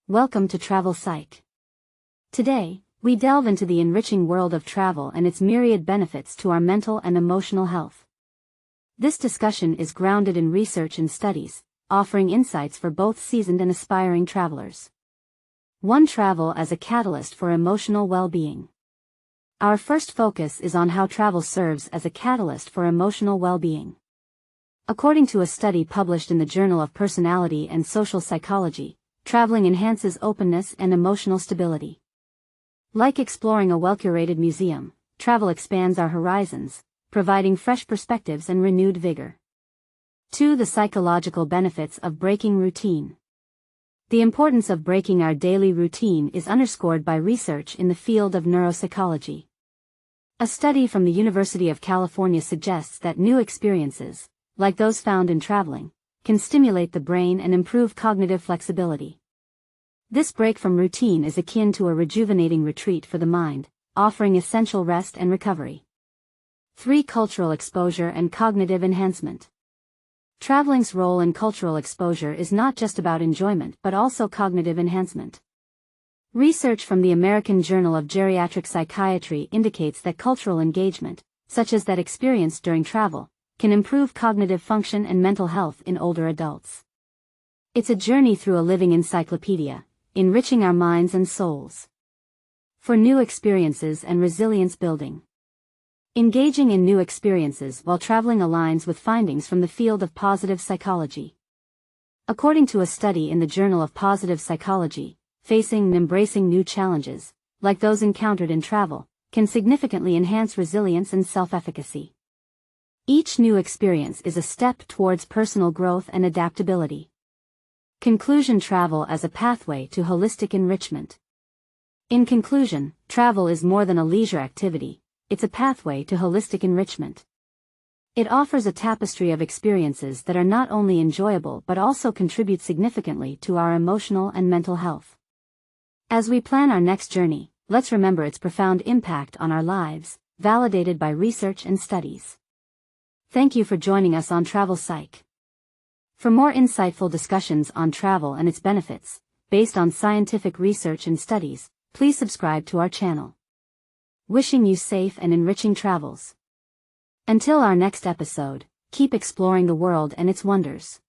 Welcome to Travel Psych. Today, we delve into the enriching world of travel and its myriad benefits to our mental and emotional health. This discussion is grounded in research and studies, offering insights for both seasoned and aspiring travelers. 1. Travel as a catalyst for emotional well-being. Our first focus is on how travel serves as a catalyst for emotional well-being. According to a study published in the Journal of Personality and Social Psychology, traveling enhances openness and emotional stability. Like exploring a well-curated museum, travel expands our horizons, providing fresh perspectives and renewed vigor. 2. The psychological benefits of breaking routine. The importance of breaking our daily routine is underscored by research in the field of neuropsychology. A study from the University of California suggests that new experiences, like those found in traveling, can stimulate the brain and improve cognitive flexibility. This break from routine is akin to a rejuvenating retreat for the mind, offering essential rest and recovery. 3. Cultural exposure and cognitive enhancement. Traveling's role in cultural exposure is not just about enjoyment but also cognitive enhancement. Research from the American Journal of Geriatric Psychiatry indicates that cultural engagement, such as that experienced during travel, can improve cognitive function and mental health in older adults. It's a journey through a living encyclopedia, enriching our minds and souls. For new experiences and resilience building. Engaging in new experiences while traveling aligns with findings from the field of positive psychology. According to a study in the Journal of Positive Psychology, facing and embracing new challenges, like those encountered in travel, can significantly enhance resilience and self-efficacy. Each new experience is a step towards personal growth and adaptability. Conclusion. Travel as a pathway to holistic enrichment. In conclusion, travel is more than a leisure activity, it's a pathway to holistic enrichment. It offers a tapestry of experiences that are not only enjoyable but also contribute significantly to our emotional and mental health. As we plan our next journey, let's remember its profound impact on our lives, validated by research and studies. Thank you for joining us on Travel Psych. For more insightful discussions on travel and its benefits, based on scientific research and studies, please subscribe to our channel. Wishing you safe and enriching travels. Until our next episode, keep exploring the world and its wonders.